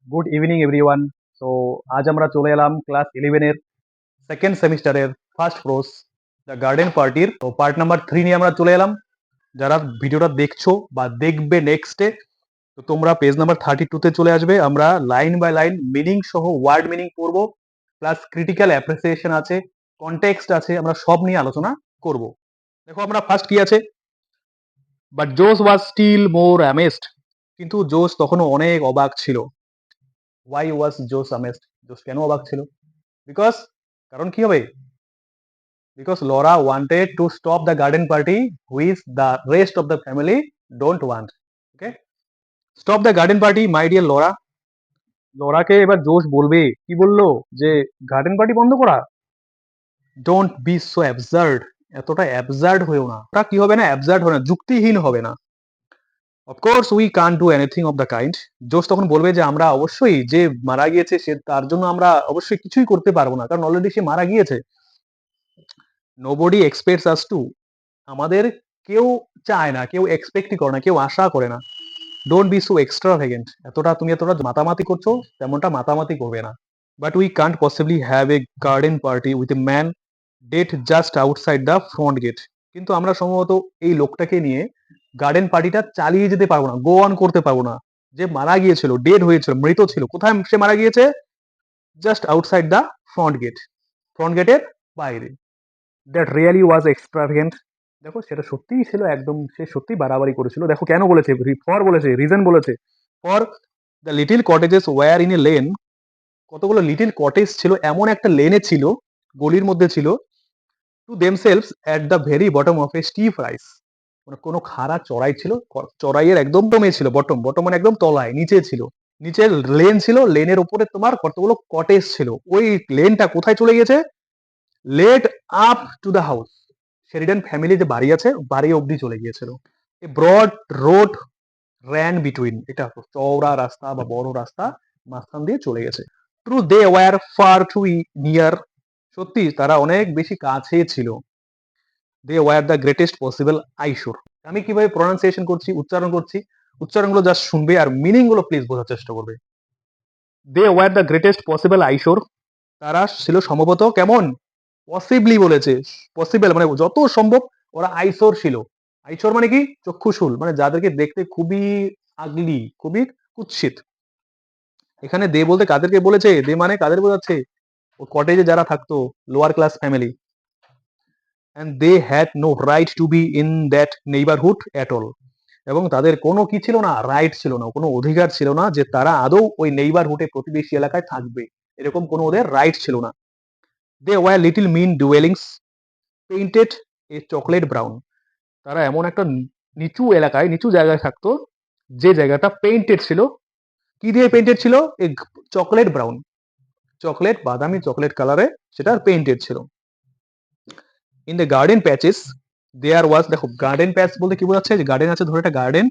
Good evening everyone. So আজ আমরা চলে এলাম ক্লাস 11 এর সেকেন্ড সেমিস্টারের ফার্স্ট প্রোস দ্য গার্ডেন পার্টির তো পার্ট নাম্বার 3 নিয়ে আমরা চলে এলাম। যারা ভিডিওটা দেখছো বা দেখবে নেক্সটে, তো তোমরা পেজ নাম্বার 32 তে চলে আসবে। আমরা লাইন বাই লাইন মিনিং সহ ওয়ার্ড মিনিং পড়বো, প্লাস ক্রিটিক্যাল অ্যাপ্রিসিয়েশন আছে, কনটেক্সট আছে, আমরা সব নিয়ে আলোচনা করব। দেখো আমরা ফার্স্ট কি আছে, বাট জোস ওয়াজ স্টিল মোর অ্যামেজড। কিন্তু জোস তখনও অনেক অবাক ছিল। ওয়াই ওয়াজ জোস অ্যামেজড? জোস কেন অবাক ছিল? বিকজ, কারণ কি হবে? Because Laura wanted to stop the garden party which the rest of the family don't want. Okay, stop the garden party my dear Laura. লরাকে এবার জোশ বলবে, কি বললো, যে গার্ডেন পার্টি বন্ধ করা। ডোন্ট বি সো অ্যাবসার্ড, এতটা absurd হয়েও না। ওটা কি হবে না, অ্যাবসার্ড হবে না, যুক্তিহীন হবে না। Of course we can't do anything of the kind. জোশ তখন বলবে যে আমরা অবশ্যই, যে মারা গিয়েছে সে, তার জন্য আমরা অবশ্যই কিছুই করতে পারবো না, কারণ অলরেডি সে মারা গিয়েছে। নোবডি এক্সপেক্টস আস টু, আমাদের কেউ চায় না, কেউ এক্সপেক্টই করে না, কেউ আশা করে না। ডোন্ট বি সো এক্সট্রাভেগেন্ট, তুমি এতটা মাতামাতি করছো, তেমনটা মাতামাতি করবে না। But we can't possibly have a garden party with a man dead just outside the front gate. কিন্তু আমরা সম্ভবত এই লোকটাকে নিয়ে গার্ডেন পার্টিটা চালিয়ে যেতে পারবো না, গো অন করতে পারবো না। যে মারা গিয়েছিল, ডেড হয়েছিল, মৃত ছিল, কোথায় সে মারা গিয়েছে? Just outside the front gate, front গেটের বাইরে। That really was extravagant. দেখো সেটা সত্যিই ছিল, একদম সে সত্যি বাড়াবাড়ি করেছিল। দেখো কেন বলেছে, ফর বলেছে, রিজন বলেছে। For the little cottages were in a lane, কতগুলো লিটিল কটেজ ছিল, এমন একটা লেনে ছিল, গলির মধ্যে ছিল। To themselves at the very bottom of a steep rise, মানে কোনো খাড়া চড়াই ছিল, চড়াইয়ের একদম টমে ছিল, বটম বটম মানে একদম তলায়, নিচে ছিল। নিচে লেন ছিল, লেনের উপরে তোমার কতগুলো কটেজ ছিল। ওই লেনটা কোথায় চলে গেছে? Led up to the house, Sheridan family যে বাড়ি আছে, বাড়ি অবধি চলে গিয়েছিল। A broad road ran between, এটা চওড়া রাস্তা বা বড় রাস্তা মাঝখান দিয়ে চলে গেছে। True they were far too near, সত্যি তারা অনেক বেশি কাছে ছিল। They were the greatest possible eyesore. আমি কিভাবে প্রনাউন্সিয়েশন করছি, উচ্চারণ করছি, উচ্চারণগুলো জাস্ট শুনবে আর মিনিং গুলো প্লিজ বোঝার চেষ্টা করবে। They were the greatest possible eyesore, তারা ছিল সম্ভবত কেমন, পসিবলি বলেছে, পসিবল মানে যত সম্ভব ওরা আইসোর ছিল। আইসোর মানে কি? চক্ষুশূল, মানে যাদেরকে দেখতে খুবই আগলি, খুবই কুৎসিত। এখানে দে বলতে কাদেরকে বলেছে? দে মানে কাদের বোঝাচ্ছে? ও কটেজে যারা থাকতো, lower class family. And they had no right to be in that neighbourhood at all, এবং তাদের কোনো কি ছিল না, রাইট ছিল না, কোনো অধিকার ছিল না যে তারা আদৌ ওই নেইবারহুডে, প্রতিবেশী এলাকায় থাকবে, এরকম কোনো ওদের রাইট ছিল না। They were little mean dwellings painted a chocolate brown, তারা এমন একটা নিচু এলাকায়, নিচু জায়গায় থাকতো, যে জায়গাটা পেইন্টেড ছিল। কি দিয়ে পেইন্টেড ছিল? এই চকলেট ব্রাউন, চকলেট বাদামি, চকলেট কালারে সেটা পেইন্টেড ছিল। ইন দ্য গার্ডেন প্যাচেস দেয়ার ওয়াজ, দেখো গার্ডেন প্যাচ বলতে কি বোঝাচ্ছে? যে গার্ডেন আছে, ধরো একটা গার্ডেন,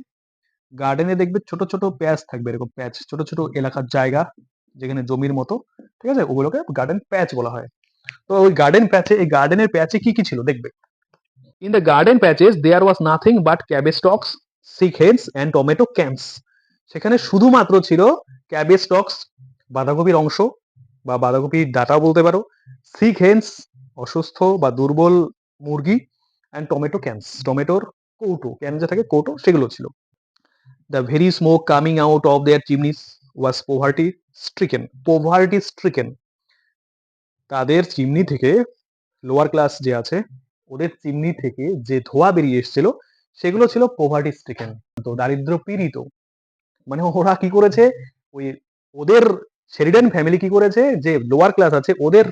গার্ডেনে দেখবে ছোট ছোট প্যাচ থাকবে, এরকম প্যাচ, ছোট ছোট এলাকার জায়গা যেখানে জমির মতো, ঠিক আছে, ওগুলোকে গার্ডেন প্যাচ বলা হয়। তো ওই গার্ডেন প্যাচে, এই গার্ডেনের প্যাচে কি কি ছিল দেখবে। In the garden patches there was nothing but cabbage stalks, sick heads and tomato cans. সেখানে শুধুমাত্র ছিল ক্যাবেজ স্টকস, বাঁধাকপির অংশ বা বাঁধাকপির ডাটা বলতে পারো, সিক হেন্স, অসুস্থ বা দুর্বল মুরগি, অ্যান্ড টমেটো ক্যানস, টমেটোর কৌটো, ক্যান যে থাকে কৌটো, সেগুলো ছিল। The very smoke coming out of their chimneys was poverty stricken, poverty stricken, তাদের চিমনি থেকে, লোয়ার ক্লাস যে আছে ওদের চিমনি থেকে যে ধোঁয়া বেরিয়ে এসেছিল, সেগুলো ছিল পোভার্টি স্ট্রিকেন, তো দারিদ্র পীড়িত। মানে ওরা কি করেছে, ওই ওদের শেরিডান ফ্যামিলি কি করেছে, যে লোয়ার ক্লাস আছে ওদের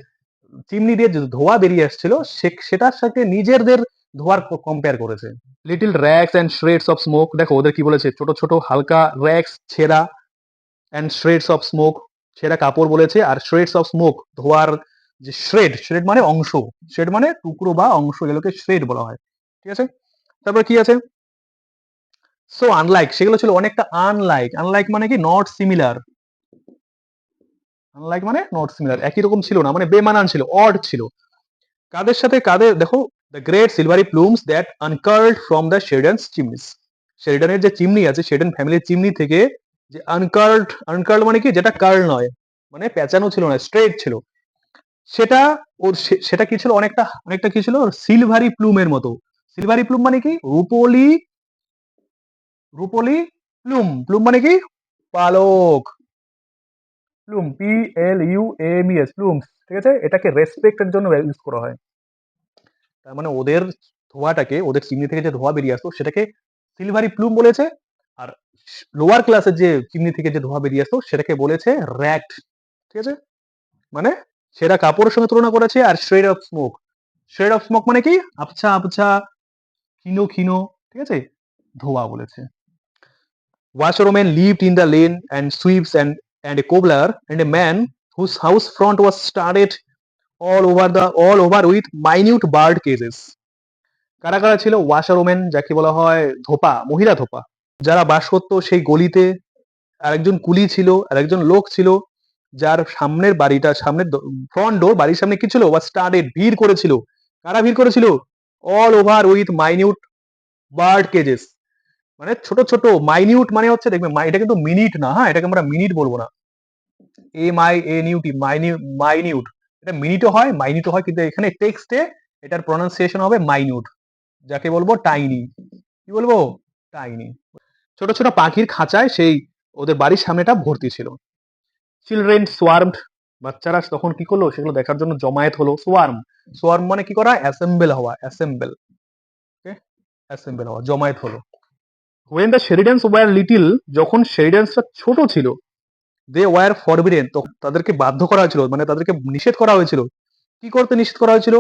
চিমনি দিয়ে যে ধোঁয়া বেরিয়ে আসছিল, সেটার সাথে নিজেদের ধোঁয়ার কম্পেয়ার করেছে। লিটিল র্যাক্স অ্যান্ড শ্রেডস অফ স্মোক, দেখো ওদের কি বলেছে, ছোট ছোট হালকা র্যাক্স, ছেঁড়া, অ্যান্ড শ্রেডস অফ স্মোক, ছেঁড়া কাপড় বলেছে, আর শ্রেডস অফ স্মোক, ধোয়ার যে শ্রেড, শ্রেড মানে অংশ, শ্রেড মানে টুকরো বা অংশ, এগুলোকে শ্রেড বলা হয়, ঠিক আছে। তারপর কি আছে? সো আনলাইক, সেগুলো ছিল অনেকটা আনলাইক, আনলাইক মানে কি? নট সিমিলার, আনলাইক মানে নট সিমিলার, একই রকম ছিল না, মানে বেমানান ছিল, অড ছিল। কাদের সাথে কাদের? দেখো, the great silvery plumes that uncurled from the Sheridans' chimneys, শেরিডানের যে চিমনি আছে, শেরিডান ফ্যামিলির চিমনি থেকে যে আনকার্ড মানে কি, যেটা কার্ল নয়, মানে পেঁচানো ছিল না, স্ট্রেট ছিল, সেটা সেটা কি ছিল, অনেকটা অনেকটা কি ছিল, সিলভারি প্লুমের মতো। সিলভারি প্লুম মানে কি, রূপলি, রূপলি প্লুম, প্লুম মানে কি পালক, প্লুম, PLUMES, প্লুমস, ঠিক আছে, এটাকে রেসপেক্টের জন্য ইউজ করা হয়। তার মানে ওদের ধোঁয়াটাকে, ওদের চিমনি থেকে যে ধোঁয়া বেরিয়ে আসতো সেটাকে সিলভারি প্লুম বলেছে, আর লোয়ার ক্লাসের যে চিমনি থেকে যে ধোঁয়া বেরিয়ে আসতো সেটাকে বলেছে র্যাট, ঠিক আছে। মানে সেটা কাপড়ের সঙ্গে তুলনা করেছে। আর shred of smoke, shred of smoke মানে কি, আবছা আবছা, ক্ষীণ ক্ষীণ, ঠিক আছে, ধোঁয়া বলেছে। Washerwoman lived in the lane and sweeps and a cobbler and a man whose house front was studded all over with minute bird cages. কারা কারা ছিল ওয়াশারওমেন, যাকে বলা হয় ধোপা, মহিলা ধোপা, যারা বাস করতো সেই গলিতে। আরেকজন কুলি ছিল, আর একজন লোক ছিল যার সামনের বাড়িটা, সামনের ফ্রন্ট ডোর, বাড়ির সামনে কি ছিল, ওয়াজ স্টার্টেড, ভিড় করেছিল। কারা ভিড় করেছিল, all over with minute bird কেজেস, মানে ছোট ছোট, মাইনিউট মানে হচ্ছে, দেখবে এটা কিন্তু মিনিট না, হ্যাঁ, এটাকে আমরা মিনিট বলবো না, MINUT, মাইনিউট, এটা মিনিটও হয় মাইনিটও হয়, কিন্তু এখানে টেক্সটে এটার প্রনাউন্সিয়েশন হবে মাইনিউট, যাকে বলবো টাইনি। কি বলবো, টাইনি। ছোট ছোট পাখির খাঁচায় সেই ওদের বাড়ির সামনেটা ভর্তি ছিল। চিলড্রেন সোয়ার্মড, বাচ্চারা তখন কি করলো, সেগুলো দেখার জন্য জমায়েত হলো। সোয়ার্ম, সোয়ার্ম মানে কি করা, অ্যাসেম্বল হওয়া, অ্যাসেম্বল, ওকে, অ্যাসেম্বল হওয়া, জমায়েত হলো। হোয়েন দ্য শেরিডানস ওয়ার লিটিল, যখন শেরিডানসটা ছোট ছিল, দে ওয়ার ফরবিডেন, তো তাদেরকে বাধ্য করা হয়েছিল, মানে তাদেরকে নিষেধ করা হয়েছিল। কি করতে নিষেধ করা হয়েছিল,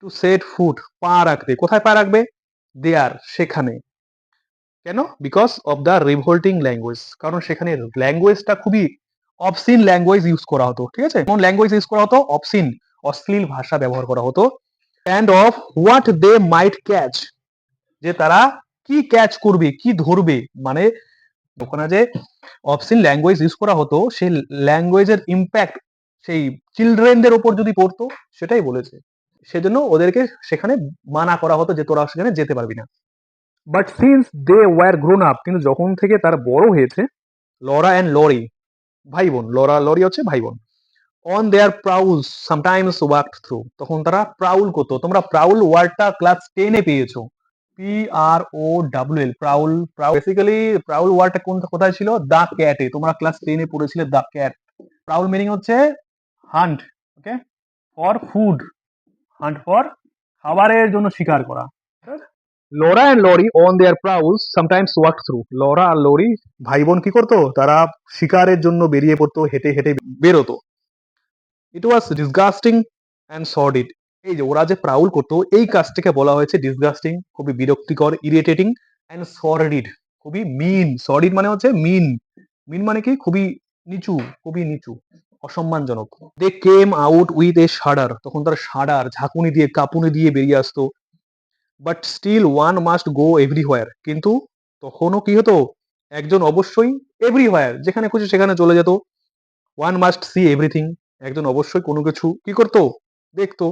টু সেট ফুট, পা রাখতে। কোথায় পা রাখবে, দেয়ার, সেখানে। কেন, বিকজ অফ দ্য রিভোল্টিং ল্যাঙ্গুয়েজ, কারণ সেখানে ল্যাঙ্গুয়েজটা খুবই অবসিন ল্যাঙ্গুয়েজ ইউজ করা হতো, ঠিক আছে। কোন ল্যাঙ্গুয়েজ ইউজ করা হতো, অবসিন, অশ্লীল ভাষা ব্যবহার করা হতো। And of what they might catch, যে তারা কি ক্যাচ করবে, কি ধরবে, মানে ওখানে যে অবসিন ল্যাঙ্গুয়েজ ইউজ করা হতো, সেই ল্যাঙ্গুয়েজের ইম্প্যাক্ট সেই চিলড্রেনদের ওপর যদি পড়তো, সেটাই বলেছে। সেজন্য ওদেরকে সেখানে মানা করা হতো যে তোরা সেখানে যেতে পারবি না। But since they were grown up, কিন্তু যখন থেকে তারা বড় হয়েছে, লরা অ্যান্ড লরি, ভাই বোন, লরা লরি হচ্ছে ভাই বোন, on their prowls sometimes walked through, তখন তারা প্রাউল করতো। তোমরা প্রাউল ওয়ার্ডটা ক্লাস 10-এ পেয়েছো, PROWL, প্রাউল। বেসিক্যালি প্রাউল ওয়ার্ডটা কোথায় ছিল, দা ক্যাটে, তোমরা ক্লাস 10-এ পড়েছিলে দা ক্যাট। প্রাউল মিনিং হচ্ছে hunt, okay, for food, hunt for, খাবারের জন্য শিকার করা। Laura and Laurie on their prowls sometimes walk through, Laura আর লরি ভাই বোন কি করতো, তারা শিকারের জন্য বেরিয়ে পড়তো, হেঁটে হেঁটে বেরোতো। ইট ওয়াজ ডিসগাস্টিং অ্যান্ড সর্ডিড, এই যে ওরা যে প্রাউল করতো, এই কাজটাকে বলা হয়েছে ডিসগাস্টিং, খুবই বিরক্তিকর, ইরিটেটিং, অ্যান্ড সর্ডিড, খুবই মিন। সর্ডিড মানে হচ্ছে মিন, মিন মানে কি, খুবই নিচু, খুবই নিচু, অসম্মানজনক। দে কেম আউট উইথ এ শাডার, তখন তার শাডার, ঝাঁকুনি দিয়ে, কাঁপুনি দিয়ে বেরিয়ে আসতো। But still one must go everywhere, কিন্তু তখনও কি হতো, একজন অবশ্যই এভরিহোয়ার, যেখানে খুশি সেখানে চলে যেত। ওয়ান মাস্ট সি এভরিথিং, একজন অবশ্যই কোনো কিছু কি করতো, দেখতো।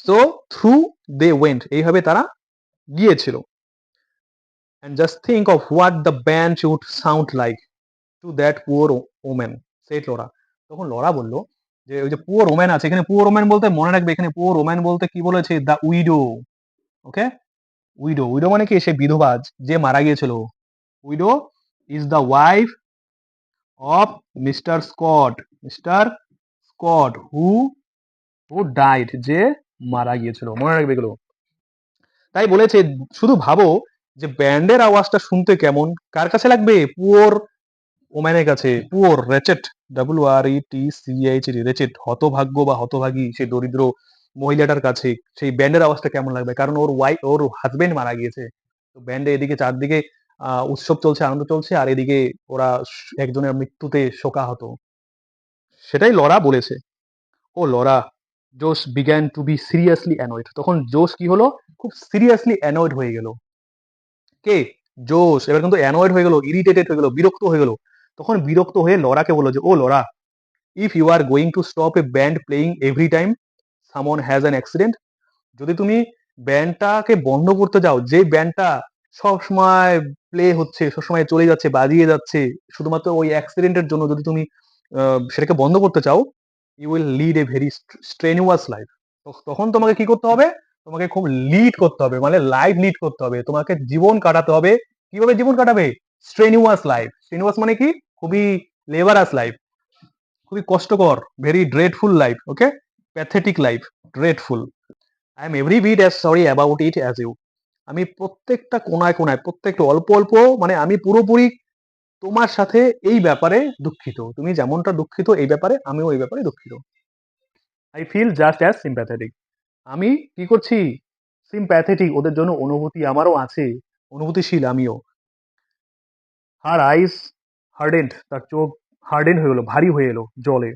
সো থ্রু দে ওয়েন্ট, এইভাবে তারা গিয়েছিল। And just think of what the band would sound like to that poor woman, said Laura. তখন লরা বলল যে ওই যে পুয়ার ওম্যান আছে, এখানে পুয়ার ওম্যান বলতে মনে রাখবে, এখানে পুয়ার ওম্যান বলতে কি বলেছে, the widow, okay. Widow, widow মানে কি, সে বিধবা যে মারা গিয়েছিল। Widow is the wife of mister Scott, mister Scott who who died, যে মারা গিয়েছিল, মনে রাখবে এগুলো। তাই বলেছে, শুধু ভাবো যে ব্যান্ডের আওয়াজটা শুনতে কেমন, কার কাছে লাগবে, পুওর ওম্যানের কাছে, পুওর, রেচেট, WRETCH, রেচেট, হতভাগ্য বা হতভাগী, সেই দরিদ্র মহিলাটার কাছে সেই ব্যান্ডের আওয়াজটা কেমন লাগবে, কারণ ওর হাজবেন্ড মারা গিয়েছে। তো ব্যান্ডে এদিকে চারদিকে উৎসব চলছে, আনন্দ চলছে, আর এদিকে ওরা একজনের মৃত্যুতে শোকাহত। সেটাই লরা বলেছে। Oh Laura, Jose began to be seriously annoyed, তখন জোশ কি হলো, খুব সিরিয়াসলি অ্যানয়েড হয়ে গেল। কে, জোশ, এবার কিন্তু অ্যানয়েড হয়ে গেল, ইরিটেটেড হয়ে গেল, বিরক্ত হয়ে গেল। তখন বিরক্ত হয়ে লরাকে বললো যে, ও Laura, if you are going to stop a band playing every time someone has an accident, যদি তুমি ব্যান্ডটাকে বন্ধ করতে যাও, যে ব্যান্ডটা সব সময় প্লে হচ্ছে, সবসময় চলে যাচ্ছে, বাজিয়ে যাচ্ছে, শুধুমাত্র ওই অ্যাক্সিডেন্টের জন্য যদি তুমি সেটাকে বন্ধ করতে চাও, you will lead a very strenuous life. তখন তোমাকে কি করতে হবে? তোমাকে খুব লিড করতে হবে, মানে লাইফ লিড করতে হবে, তোমাকে জীবন কাটাতে হবে। কিভাবে জীবন কাটাবে? স্ট্রেনুয়াস লাইফ। স্ট্রেনুয়াস মানে কি? খুবই লেবারাস লাইফ, খুবই কষ্টকর, very dreadful life. Okay, pathetic life, dreadful. I am every bit as sorry about it as you. আমি প্রত্যেকটা কোনায় কোনায়, প্রত্যেকটা অল্প অল্প, মানে আমি পুরোপুরি তোমার সাথে এই ব্যাপারে দুঃখিত। তুমি যেমনটা দুঃখিত এই ব্যাপারে, আমিও এই ব্যাপারে দুঃখিত। I feel just as sympathetic. আমি কি করছি? সিম্প্যাথেটিক, ওদের জন্য অনুভূতি আমারও আছে, অনুভূতিশীল আমিও। হার আইস হার্ডেন্ড, তার চোখ হার্ডেন হয়ে গেলো, ভারী হয়ে এলো জলে।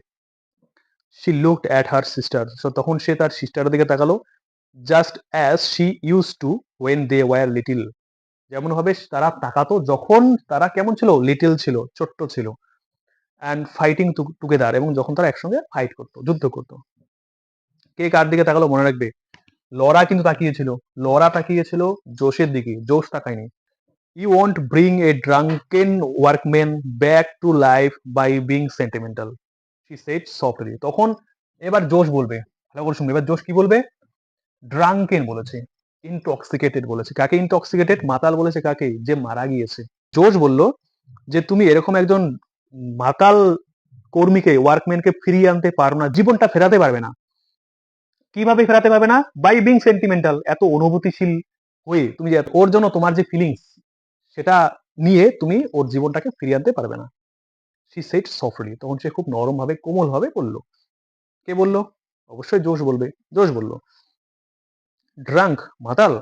She looked at her sister, তখন সে তার সিস্টারের দিকে তাকালো। Just as she used to when they were little, যেমন ভাবে তারা তাকাতো যখন তারা কেমন ছিল? লিটল ছিল, ছোট্ট ছিল। অ্যান্ড ফাইটিং টুগেদার, এবং যখন তারা একসঙ্গে ফাইট করতো, যুদ্ধ করতো। কে কার দিকে তাকালো মনে রাখবে? লরা কিন্তু তাকিয়েছিল। লরা তাকিয়েছিল জোশের দিকে, জোশ তাকায়নি। You want bring a drunken workman back to life by being sentimental, she said softly. তখন এবার জোশ বলবে, ভালো করে শুনবে, এবার জোশ কি বলবে? ড্রাঙ্কেন বলেছে, ইনটক্সিকেটেড বলেছে। কাকে ইনটক্সিকেটেড? মাতাল বলেছে। কাকে? যে মারা গিয়েছে। জোশ বলল যে তুমি এরকম একজন মাতাল কর্মীকে, ওয়ার্কম্যানকে ফিরিয়ে আনতে পারো না, জীবনটা ফেরাতে পারবে না। কিভাবে ফেরাতে পারবে না? বাই বিং সেন্টিমেন্টাল, এত অনুভূতিশীল হয়ে তুমি যে ওর জন্য তোমার যে ফিলিংস, সেটা নিয়ে তুমি ওর জীবনটাকে ফিরিয়ে আনতে পারবে না। শি সেড সফটলি, তখন সে খুব নরম ভাবে, কোমল ভাবে বলল। কে বলল? অবশ্যই জোশ বলবে। জোশ বলল। ড্রাঙ্ক, মাতাল?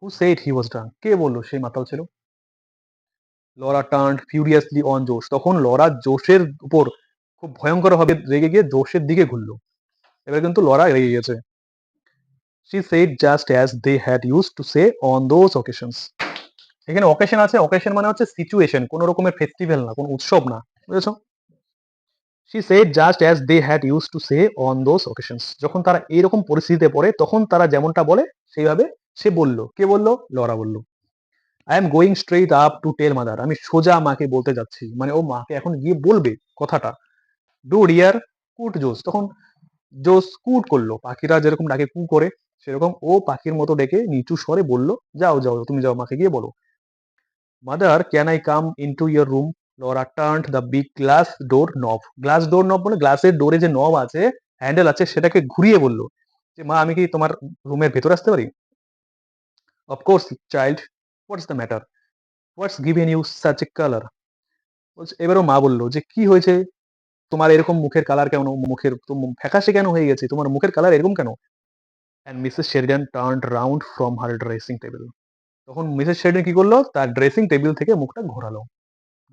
Who said he was drank? কে বললো সে মাতাল ছিল? লরা টার্নড ফিউরিয়াসলি অন জোশ, তখন লরা জোশের উপর খুব ভয়ঙ্কর ভাবে রেগে গিয়ে জোশের দিকে ঘুরলো। এবার কিন্তু লরা রেগে গেছে। She said just as they had used to say on those occasions. এখানে অকেশন আছে, অকেশন মানে হচ্ছে সিচুয়েশন, কোন রকমের ফেস্টিভ্যাল না, কোন উৎসব না, বুঝেছো? She said just as they had used to say on those occasions, যখন তারা এইরকম পরিস্থিতিতে পড়ে তখন তারা যেমনটা বলে সেইভাবে সে বলল। কে বলল? লরা বলল। I am going straight up to tell mother, আমি সোজা মাকে বলতে যাচ্ছি, মানে ও মাকে এখন গিয়ে বলবে কথাটা। ডু ডিয়ার কুট জোস, তখন জোস কুট করলো, পাখিরা যেরকম ডাকে কু করে, সেরকম ও পাখির মতো ডেকে নিচু স্বরে বলল, যাও যাও, তুমি যাও, মাকে গিয়ে বলো। Mother, can I come into your room? Laura turned the big glass door knob. Glass door নব মানে গ্লাসের ডোরে যে নব আছে, হ্যান্ডেল আছে, সেটাকে ঘুরিয়ে বলল যে মা, আমি কি তোমার রুমের ভেতর আসতে পারি? Of course child, what's the matter, what's given you such a colour? এবারও মা বলল যে কি হয়েছে, তোমার এরকম মুখের কালার কেন, মুখের ফ্যাকাশে কেন হয়ে গেছে, তোমার মুখের কালার এরকম কেন? And Mrs Sheridan turned round from her dressing table, তখন মিসেস শেরিডান কি করলো? তার ড্রেসিং টেবিল থেকে মুখটা ঘোরালো,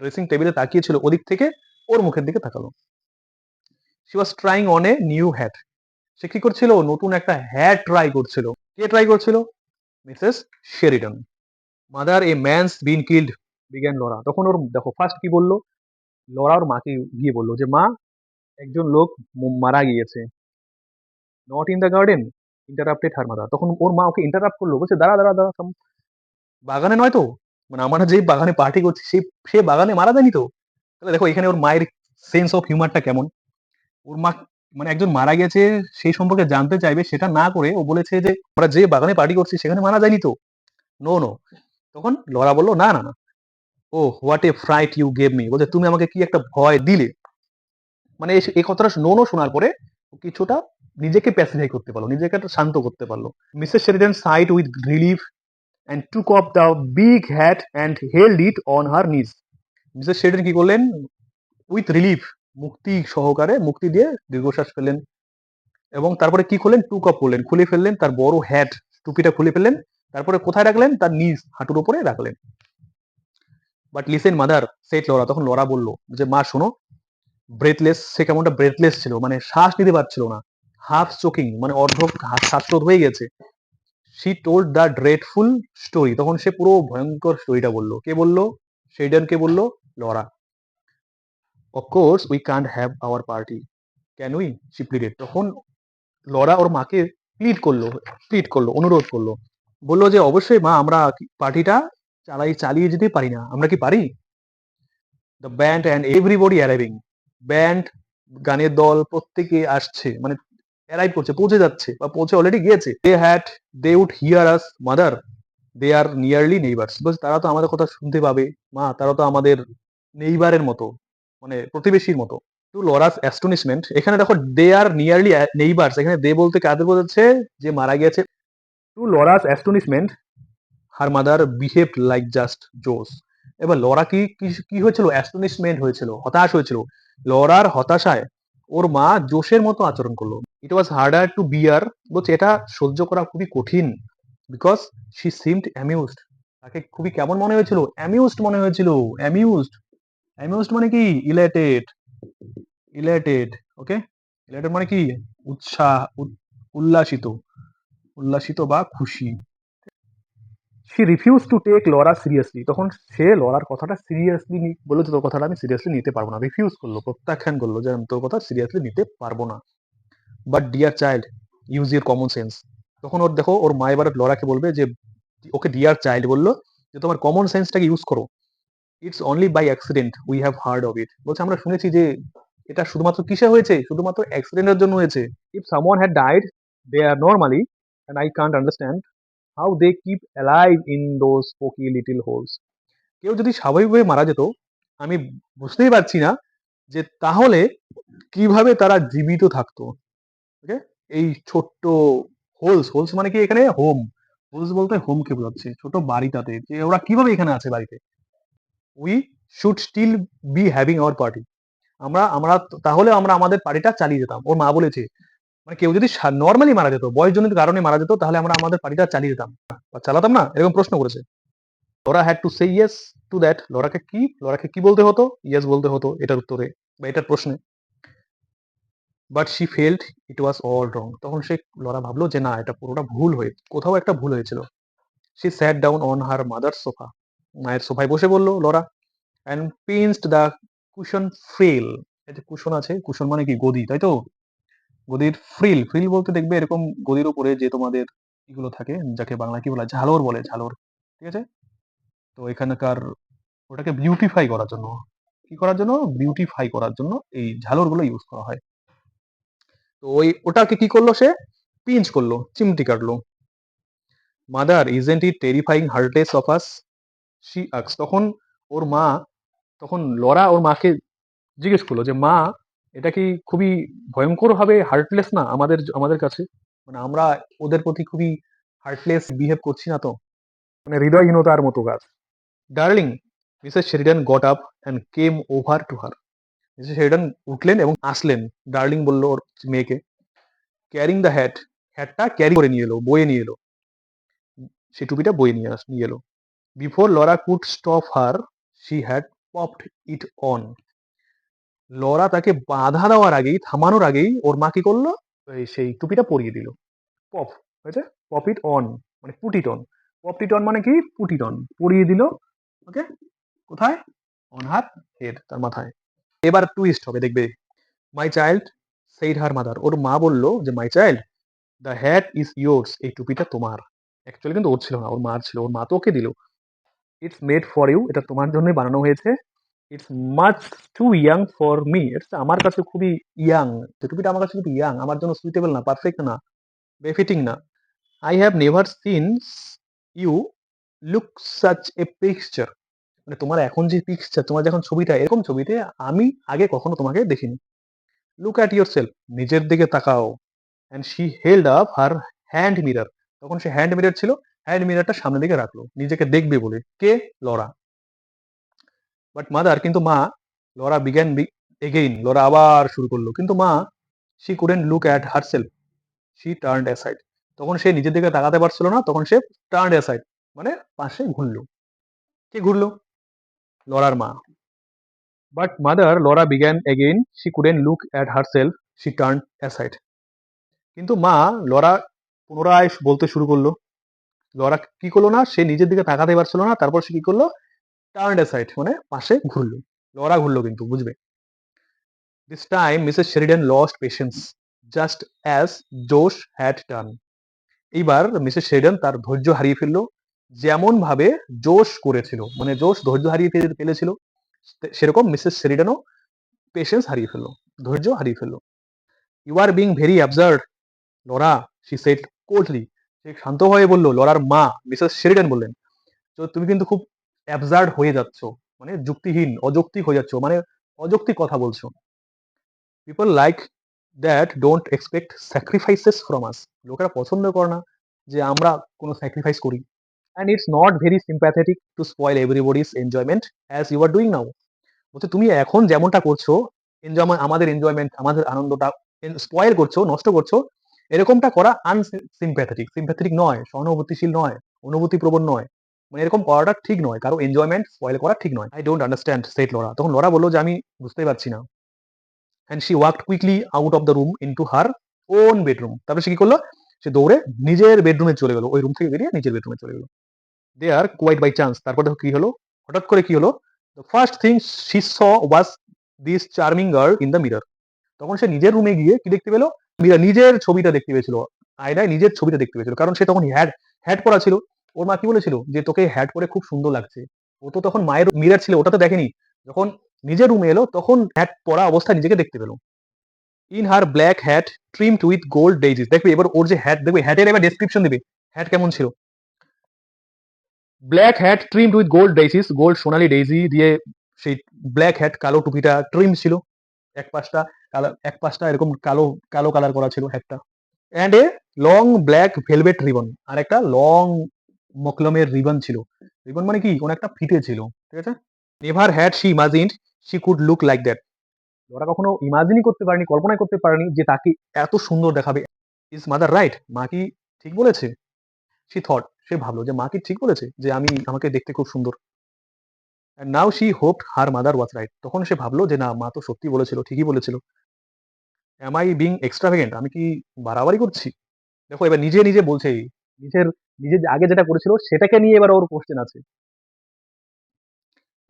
ড্রেসিং টেবিলে তাকিয়েছিল ওদিক থেকে, ওর মুখের দিকে তাকালো। She was trying on a new hat, সে কি করছিল? নতুন একটা হ্যাট ট্রাই করছিল। কে ট্রাই করছিল? Mrs Sheridan. Mother, a man's been killed, বিজ্ঞান লরা, তখন ওর দেখো ফার্স্ট কি বললো? লরা ওর মাকে গিয়ে বললো যে মা, একজন লোক মারা গিয়েছে। Not in the garden, interrupted her mother, তখন ওর মা ওকে ইন্টারাপ্ট করলো, বলছে দাঁড়া দাঁড়া দাঁড়া, বাগানে নয় তো? মানে আমরা যেই বাগানে পার্টি করছি সেই সে বাগানে মারা যায়নি তো? তাহলে দেখো এখানে ওর মায়ের সেন্স অফ হিউমারটা কেমন। ওর মা মানে একজন মারা গেছে সেই সম্পর্কে জানতে চাইবে, সেটা না করে ও বলেছে যে আমরা যে বাগানে পার্টি করছি সেখানে মারা যায়নি তো। No no. তখন লরা বললো না না না। Oh what a fright you gave me, বলছে তুমি আমাকে কি একটা ভয় দিলে। মানে এই কথাটা নো নো শোনার পরে ও কিছুটা নিজেকে প্যাসিফাই করতে পারলো, নিজেকে একটা শান্ত করতে পারলো। Mrs Sheridan side with relief and took up the big hat and held it on her knees. Mrs Sheridan কি করলেন? উইথ রিলিফ, মুক্তি সহকারে, মুক্তি দিয়ে দীর্ঘশ্বাস ফেললেন, এবং তারপরে কি করলেন? টুক আপ করলেন, খুলে ফেললেন তার বড় হ্যাট, টুপিটা খুলে ফেললেন। তারপরে কোথায় রাখলেন? তার নিজ হাঁটুর উপরে রাখলেন। But listen mother, set Laura, তখন লরা বলল যে মা শোনো। ব্রেথলেস, সে কেমনটা ব্রেথলেস ছিল, মানে শ্বাস নিতে পারছিল না, হাফ চোকিং, মানে অর্ধ শ্বাসরোধ হয়ে গেছে। She told the dreadful story, তখন সে পুরো ভয়ঙ্কর স্টোরিটা বললো। কে বললো? শেরিডানকে বললো, Laura. Of course we can't have our party, can we? She pleaded, তখন লরা ওর মাকে প্লিড করলো, অনুরোধ করলো, বললো যে অবশ্যই মা, আমরা পার্টিটা চালিয়ে যেতে পারি না। আমরা কি পারি? The band and everybody arriving. Band, গানের দল প্রত্যেকে আসছে, মানে অ্যারাইভ করছে, পৌঁছে যাচ্ছে বা পৌঁছে অলরেডি গিয়েছে। They would hear us mother, they are nearly neighbours. বলছে তারা তো আমাদের কথা শুনতে পাবে মা, তারা তো আমাদের নেইবারের মতো, মানে প্রতিবেশীর মতো। টু লরাস অ্যাস্টনিশমেন্ট, এখানে দেখো দে আর নিয়ারলি নেইবার্স, এখানে দে বলতে কাদের বোঝাচ্ছে? যে মারা গেছে। To Laura's astonishment her mother behaved like just Jose. এবার লরা কি হয়েছিল? অ্যাস্টনিশমেন্ট হয়েছিল, হতাশ হয়েছিল। লরার হতাশায় ওর মা জোশের মতো আচরণ করলো। ইট ওয়াজ হার্ডার টু বিয়ার, বলছে এটা সহ্য করা খুবই কঠিন। বিকজ শি সিমড অ্যামিউজড, তাকে খুবই কেমন মনে হয়েছিল? অ্যামিউজড মনে হয়েছিল। অ্যামিউজড, অ্যামিউজড মানে কি? Elated, elated. ওকে, ইলেটেড মানে কি? উৎসাহ, উল্লাসিত, উল্লাসিত বা খুশি। She refused to take Laura seriously, তখন সে লরার কথাটা সিরিয়াসলি বললো যে তোর কথাটা আমি সিরিয়াসলি নিতে পারবো না। রিফিউজ করলো, প্রত্যাখ্যান করলো যে আমি তোর কথা সিরিয়াসলি নিতে পারবো না। But dear child, use your common sense. তখন ওর দেখো, ওর মা এবার লরাকে বলবে যে, ওকে ডিয়ার চাইল্ড বললো যে তোমার কমন সেন্সটাকে ইউজ করো। It's only by accident we have heard of it, বলছে আমরা শুনেছি যে এটা শুধুমাত্র কিসে হয়েছে? শুধুমাত্র অ্যাক্সিডেন্টের জন্য হয়েছে। If someone had died there normally, and I can't understand how they keep alive in those poky little holes. কেউ যদি স্বাভাবিকভাবে মারা যেত, আমি বুঝতেই পারছি না যে তাহলে কিভাবে তারা জীবিত থাকতো। ওকে, এই ছোট্ট হোলস, হোলস মানে কি? এখানে হোম, হোলস বলতে হোমকে বোঝাচ্ছে, ছোট বাড়িটাতে, যে ওরা কিভাবে এখানে আছে বাড়িতে। We should still be having our party, আমরা আমরা তাহলে আমরা আমাদের পার্টিটা চালিয়ে যেতাম। ওর মা বলেছে, মানে কেউ যদি নর্মালি মারা যেত, বয়সজনিত কারণে মারা যেত, তাহলে আমরা আমাদের পার্টিটা চালিয়ে যেতাম বা চালাতাম না, এরকম প্রশ্ন করেছে। Laura had to say yes to that, লরাকে কি বলতে হতো? ইয়েস বলতে হতো এটার উত্তরে বা এটার প্রশ্নে। But she felt it was all wrong, তখন লরা ভাবলো যে না, এটা পুরোটা ভুল হয়ে, কোথাও একটা ভুল হয়েছিল। She sat down on her mother sofa, মায়ের সোফায় বসে বললো Laura, and pinched the cushion frill. এই যে কুশন আছে, কুশন মানে কি? গদি, তাই তো? গদির ফ্রিল, ফ্রিল বলতে দেখবে এরকম গদির উপরে যে তোমাদের এগুলো থাকে, যাকে বাংলা কি বলা, ঝালর বলে, ঝালর। ঠিক আছে, তো এখানকার ওটাকে বিউটিফাই করার জন্য, কি করার জন্য? বিউটিফাই করার জন্য এই ঝালর গুলো ইউজ করা হয়। তো ওটাকে কি করলো সে? পিঞ্চ করলো, চিমটি কাটলো। Mother isn't it terrifying heartless of us, she asks. তখন ওর মা, তখন লরা ওর মাকে জিজ্ঞেস করলো যে মা, এটা কি খুবই ভয়ঙ্কর ভাবে হার্টলেস না আমাদের আমাদের কাছে? মানে আমরা ওদের প্রতি খুবই হার্টলেস বিহেভ করছি না তো? মানে হৃদয়হীনতার মতো কাজ। Darling, Mrs Sheridan got up and came over to her. Mrs Sheridan উঠলেন এবং আসলেন। ডার্লিং বললো ওর মেয়েকে। ক্যারিং দ্য হ্যাট, হ্যাটটা ক্যারি করে নিয়ে এলো, বয়ে নিয়ে এলো, সেই টুপিটা বয়ে নিয়ে এলো। Before Laura could stop her, she had popped it on. Laura তাকে বাধা দেওয়ার আগেই, থামানোর আগেই ওর মা কি করলো? সেই টুপিটা পরিয়ে দিল। পপ হয়েছে, পপ ইট অন মানে put it on. Pop it on মানে কি? পুট ইট অন, পরিয়ে দিল। ওকে, কোথায়? অন হার হেড, তার মাথায়। এবার টুইস্ট হবে, দেখবে। My child said her mother, ওর মা বললো যে my child, the hat is yours, এই টুপিটা তোমার। অ্যাকচুয়ালি কিন্তু ওর ছিল না, ওর মার ছিল, ওর মা তো ওকে দিল। ইটস মেড ফর ইউ, এটা তোমার জন্যই বানানো হয়েছে। It's much too young for me, it's আমার কাছে খুবই ইয়াং, টুপিটা আমার কাছে খুবই ইয়াং, আমার জন্য সুইটেবল না, পারফেক্ট না, বেফিটিং না। I have never seen you look such a picture, মানে তোমার এখন যে পিকচার, তোমার যখন ছবিটা, এরকম ছবিতে আমি আগে কখনো তোমাকে দেখিনি। লুক অ্যাট ইউর সেলফ, নিজের দিকে তাকাও। And she held up her hand mirror, তখন সে হ্যান্ড মিরার ছিল, হ্যান্ড মিরারটা সামনের দিকে রাখলো নিজেকে দেখবে বলে। কে? লরা। বাট মাদার, কিন্তু মা, লরা বিগ্যান এগেইন, লরা আবার শুরু করলো, কিন্তু মা, she couldn't look at her self, she turned aside, তখন সে নিজের দিকে তাকাতে পারছিল না, তখন সে টার্নড অ্যাসাইড মানে পাশে ঘুরলো। কে ঘুরলো? লরার মা। But mother, Laura began again, she couldn't look at her self, she turned aside. কিন্তু মা, লরা পুনরায় বলতে শুরু করলো। লরা কি করলো না? সে নিজের দিকে তাকাতে পারছিল না, তারপর সে কি করলো? টার্নড অ্যাসাইড মানে পাশে ঘুরলো। লরা ঘুরলো কিন্তু, বুঝবে। This time Mrs Sheridan lost patience just as জোশ হ্যাড ডান। এইবার মিসেস শেরিডান তার ধৈর্য হারিয়ে ফেললো, যেমন ভাবে জোশ করেছিল, মানে জোশ ধৈর্য হারিয়ে ফেলেছিল, সেরকম মিসেস শেরিডানও পেশেন্স হারিয়ে ফেললো, ধৈর্য হারিয়ে ফেললো। You are being very absurd Laura, she said coldly. সে শান্ত হয়ে বলল, লরার মা মিসেস শেরিডান বললেন, তো তুমি কিন্তু খুব অ্যাবসার্ড হয়ে যাচ্ছ, মানে যুক্তিহীন, অযৌক্তিক হয়ে যাচ্ছ, মানে অযৌক্তিক কথা বলছো। People like that don't expect sacrifices from us. লোকেরা পছন্দ করে না যে আমরা কোনো স্যাক্রিফাইস করি। And it's not very sympathetic to spoil everybody's enjoyment as you are doing now. বলছে তুমি এখন যেমনটা করছো, এনজয়মেন্ট, আমাদের এনজয়মেন্ট, আমাদের আনন্দটা স্পয়েল করছো, নষ্ট করছো, এরকমটা করা আনসিম্প্যাথেটিক, সিম্প্যাথেটিক নয়, সহানুভূতিশীল নয়, অনুভূতি প্রবণ নয়, মানে এরকম করাটা ঠিক নয়, কারো এনজয়মেন্ট স্পয়েল করা ঠিক নয়। I don't understand set Laura. তখন লরা বললো যে আমি বুঝতেই পারছি না। And she walked quickly out of the room into her own bedroom. তারপরে সে কি করলো, সে দৌড়ে নিজের বেডরুমে চলে গেল, ওই রুম থেকে বেরিয়ে নিজের বেডরুমে চলে গেল। দে আর কোয়াইট বাই চান্স। তারপর দেখো কি হলো, হঠাৎ করে কি হলো, the first thing she saw was this charming girl in the mirror. তখন সে নিজের রুমে গিয়ে কি দেখতে পেলো, নিজের ছবিটা দেখতে পেয়েছিল, আয়নায় নিজের ছবিটা দেখতে পেয়েছিল, কারণ সে তখন হ্যাড হ্যাড পরা ছিল। ওর মা কি বলেছিল যে তোকে হ্যাড পরে খুব সুন্দর লাগছে। ও তো তখন মায়ের মিরর ছিল, ওটা তো দেখেনি। যখন নিজের রুমে এলো তখন হ্যাট পরা অবস্থায় নিজেকে দেখতে পেলো। In her black hat trimmed with gold daisies. দেখবে এবার ওর যে হ্যাট, দেখবে হ্যাটের এবার ডেসক্রিপশন দিবে, হ্যাট কেমন ছিল। Black hat trimmed with gold daisies, gold সোনালি ডেইজি দিয়ে সেই ব্ল্যাক হ্যাট, কালো টুপিটা ট্রিম ছিল, এক পাশটা কালো, এক পাশটা এরকম কালো, কালো কালার করা ছিল হ্যাটটা। And a long black velvet ribbon, আর একটা লং মকলমের রিবন ছিল। রিবন মানে কি, কোন একটা ফিতে ছিল, ঠিক আছে। Never had she imagined she could look like that. ওরা কখনো ইমাজিনই করতে পারেনি, কল্পনাই করতে পারেনি যে তাকে এত সুন্দর দেখাবে। ইজ মাদার রাইট, মা কি ঠিক বলেছে? শি থট, সে ভাবলো যে মা কি ঠিক বলেছে যে আমি, আমাকে দেখতে খুব সুন্দর। And now she hopped her mother was right. তখন সে ভাবলো যে না, মা তো সত্যি বলেছিল, ঠিকই বলেছিল। অ্যাম আই বিং এক্সট্রাভেগেন্ট, আমি কি বাড়াবাড়ি করছি? দেখো এবার নিজে নিজে বলছে, নিজের, নিজে যে আগে যেটা করেছিল সেটাকে নিয়ে এবার ওর কোশ্চেন আছে।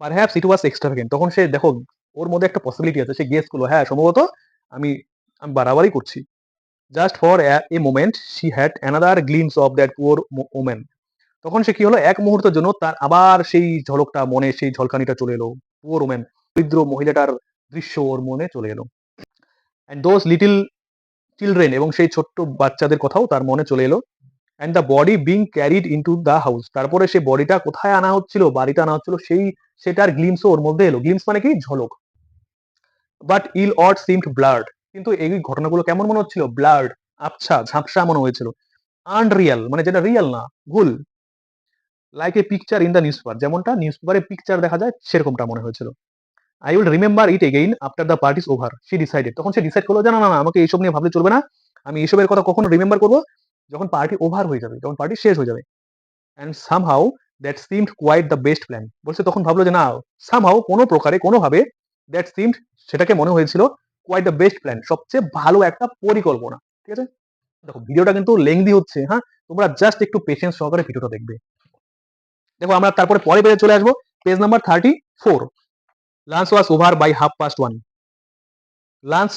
পারহ্যাপস ইট ওয়াজ এক্সট্রাভেগেন্ট। তখন সে দেখো, ওর মধ্যে একটা পসিবিলিটি আছে, সে গেস করলো হ্যাঁ সম্ভবত আমি আমি বাড়াবাড়ি করছি। Just for a moment she had another glimpse of that poor women. তখন সে কি হলো, এক মুহূর্তের জন্য তার আবার সেই ঝলকটা মনে, সেই ঝলকানিটা চলে এলো। পুয়ার ওমেন, দরিদ্র মহিলাটার দৃশ্য ওর মনে চলে এলো। অ্যান্ড দোজ লিটিল চিলড্রেন, এবং সেই ছোট্ট বাচ্চাদের কথাও তার মনে চলে এলো। And the body being carried into the house. তারপরে সেই বডিটা কোথায় আনা হচ্ছিল, বাড়িতে আনা হচ্ছিল, সেই সেটার গ্লিমসও ওর মধ্যে এলো। গ্লিমস মানে কি, ঝলক। But it all seemed blurred. কিন্তু এই ঘটনাগুলো কেমন মনে হচ্ছিল, ব্লার্ড, আচ্ছা ঝাপসা মনে হয়েছিল। আনরিয়াল মানে যেটা রিয়েল না, ভুল। Like a picture in the news paper, যেমনটা নিউজ পেপারে পিকচার দেখা যায় সেরকমটা মনে হয়েছিল। I will remember it again after the party is over, she decided. তখন সে ডিসাইড করলো যে না না না, আমাকে এইসব নিয়ে ভাবলে চলবে না, আমি এইসবের কথা কখনো রিমেম্বার করবো যখন পার্টি ওভার হয়ে যাবে, যখন পার্টি শেষ হয়ে যাবে। And somehow that seemed quite the best plan. বলছে তখন ভাবলো যে না, সামহাউ কোনো প্রকারে, কোনোভাবে, দ্যাট সিমড সেটাকে মনে হয়েছিল, কোয়াইট দ্য বেস্ট প্ল্যান সবচেয়ে ভালো একটা পরিকল্পনা। ঠিক আছে, দেখো ভিডিওটা কিন্তু লেংদি হচ্ছে, হ্যাঁ, তোমরা জাস্ট একটু পেশেন্স সহকারে ভিডিওটা দেখবে। দেখো আমরা তারপরে পরে পেজে চলে আসবো, page number 34। Lunch was over by 1:30। Lunch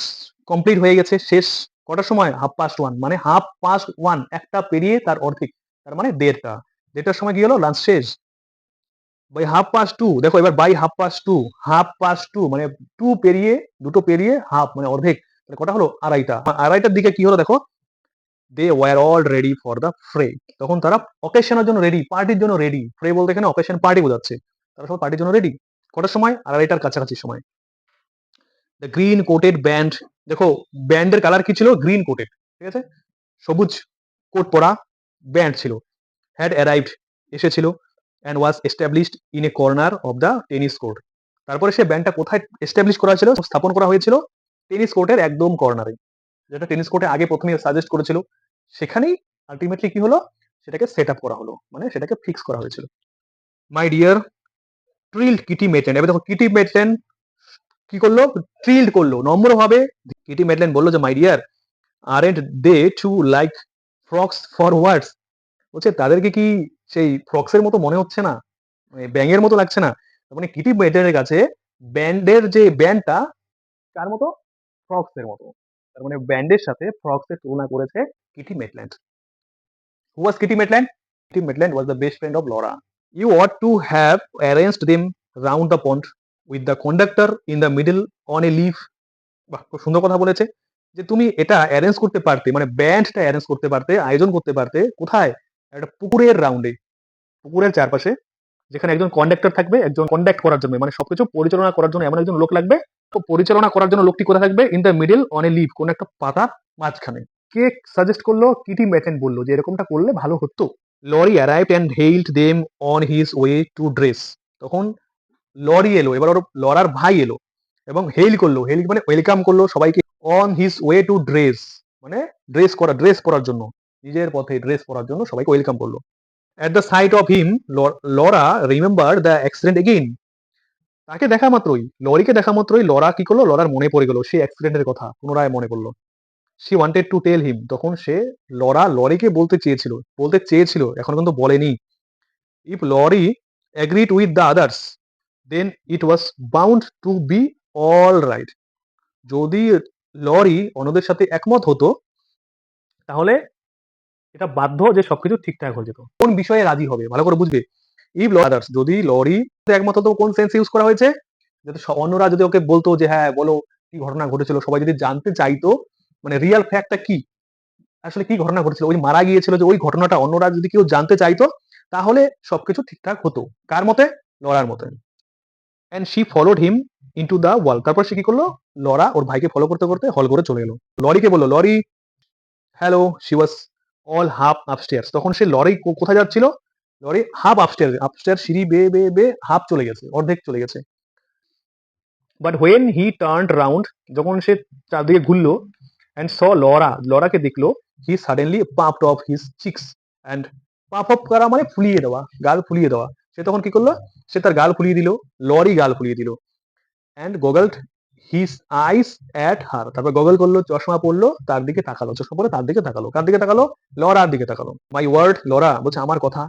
complete হয়ে গেছে, শেষ কটার সময়, 1:30, মানে 1:30, একটা পেরিয়ে তার অর্ধেক, তার মানে দেড়টা, দেড়টার সময় কি হলো, লাঞ্চ শেষ। বাই 1:30, দেখো এবার বাই 1:30, 1:30 মানে টু পেরিয়ে, দুটো পেরিয়ে হাফ মানে অর্ধেক, তাহলে কটা হলো, আড়াইটা। আড়াইটার দিকে কি হলো দেখো, they were all ready for the fray. তখন তারা অকেশনের জন্য রেডি, পার্টির জন্য রেডি। ফ্রে বলতে এখানে অকেশন, পার্টি বোঝাচ্ছে। তারা সব পার্টির জন্য রেডি। কটার সময়, আড়াইটার কাছাকাছি সময়। দ্য গ্রিন কোটেড ব্যান্ড, দেখো ব্যান্ডের কালার কি ছিল, গ্রিন কোটেড, ঠিক আছে, সবুজ কোট পরা ব্যান্ড ছিল। হ্যাড অ্যারাইভড, এসেছিল। And was established in a corner of the tennis court. তারপরে সে ব্যান্ডটা কোথায় এস্টাবলিশ করা ছিল, স্থাপন করা হয়েছিল, টেনিস কোর্টের একদম কর্নারে, যেটা টেনিস কোর্টে আগে প্রথমে সাজেস্ট করেছিল, সেখানেই আলটিমেটলি কি হলো, সেটাকে সেট আপ করা হলো, মানে সেটাকে ফিক্স করা হয়েছিল। My dear trilled Kitty Maitland. এবার দেখো কিটি মেটলেন কি করলো, ট্রিল্ড করলো নম্রভাবে। কিটি মেটলেন বললো যে my dear aren't they too like frogs for words. বলছে তাদেরকে কি সেই ফ্রক্সের মতো মনে হচ্ছে না, মানে ব্যাঙের মতো লাগছে না। তার মানে কিটি মেটলেনের কাছে ব্যান্ডের যে ব্যান্ডটা কার মতো, ফ্রক্স এর মতো। তার মানে ব্যান্ডের সাথে ফ্রক্স এর তুলনা করেছে Kitty Maitland. Who was Kitty Maitland? Kitty Maitland was the best friend of Laura. You ought to have arranged them round the pond with the conductor in the middle on a leaf. বাহ, খুব সুন্দর কথা বলেছে যে তুমি এটা arrange করতে পারতে, মানে ব্যান্ডটা অ্যারেঞ্জ করতে পারতে, আয়োজন করতে পারতে কোথায়? একটা পুকুরের রাউন্ডে, পুকুরের চারপাশে, যেখানে একজন কন্ডাক্টর থাকবে, একজন কন্ডাক্ট করার জন্য, মানে সবকিছু পরিচালনা করার জন্য এমন একজন লোক লাগবে। তো পরিচালনা করার জন্য লোকটি কোথায় থাকবে? In the middle on a leaf, কোন একটা পাতার মাঝখানে। কে সাজেস্ট করলো? কিটি ম্যাটেন বললো যে এরকমটা করলে ভালো হতো। Laurie arrived and hailed them on his way to dress. তখন লরি এলো, এবার ওর লরার ভাই এলো এবং হেইল করলো, হেইল মানে ওয়েলকাম করলো সবাইকে। On his way to dress মানে ড্রেস পরার জন্য, নিজের পথে ড্রেস পরার জন্য সবাইকে ওয়েলকাম করলো। At the sight of him, Laura remembered the accident again. তাকে দেখা মাত্রই, লরিকে দেখা মাত্রই লরা কি করলো? লরার মনে পড়ে গেল সেই অ্যাক্সিডেন্টের কথা, পুনরায় মনে পড়লো। She wanted to tell him, তখন সে লরিকে বলতে চেয়েছিল, এখন কিন্তু বলেনি। If Lorry agreed with the others, then it was bound to be all right. যদি লরি অন্যদের সাথে একমত হতো তাহলে এটা বাধ্য যে সবকিছু ঠিকঠাক হয়ে যেত। কোন বিষয়ে রাজি হবে ভালো করে বুঝবে। ইফ আদার্স, যদি লরি একমত হতো, কোন সেন্স ইউজ করা হয়েছে? যাতে অন্যরা যদি ওকে বলতো যে হ্যাঁ বলো কি ঘটনা ঘটেছিল, সবাই যদি জানতে চাইতো মানে রিয়েল ফ্যাক্টটা কি, আসলে কি ঘটনা ঘটেছিল, ওই মারা গিয়েছিল যে ওই ঘটনাটা অন্যরা যদি কেউ জানতে চাইতো তাহলে সবকিছু ঠিকঠাক হতো। কার মতে? লরার মতে। And she followed him into the wall. তারপর সে কি করলো? লরা ওর ভাইকে ফলো করতে করতে হল করে চলে এলো। লরিকে বললো, Laurie hello, she was all half upstairs. তখন সে লরি কোথায় যাচ্ছিল? লরি হাফ আপস্টেয়ার সিঁড়ি বেয়ে বেয়ে বেয়ে হাফ চলে গেছে, অর্ধেক চলে গেছে। But when he turned round, যখন সে চারদিকে ঘুরলো, অ্যান্ড স লরাকে দেখলো, হি suddenly pumped of his chicks. And pump of করা মানে ফুলিয়ে দেওয়া, গাল ফুলিয়ে দেওয়া। সে তখন কি করলো? সে তার গাল ফুলিয়ে দিল, লরি গাল ফুলিয়ে দিল। And goggled his eyes at her, তারপর গগল করলো, চশমা পড়লো, তার দিকে তাকালো, চশমা পরে তার দিকে তাকালো। কার দিকে তাকালো? লরার দিকে তাকালো। মাই ওয়ার্ড, লরা বলছে আমার কথা।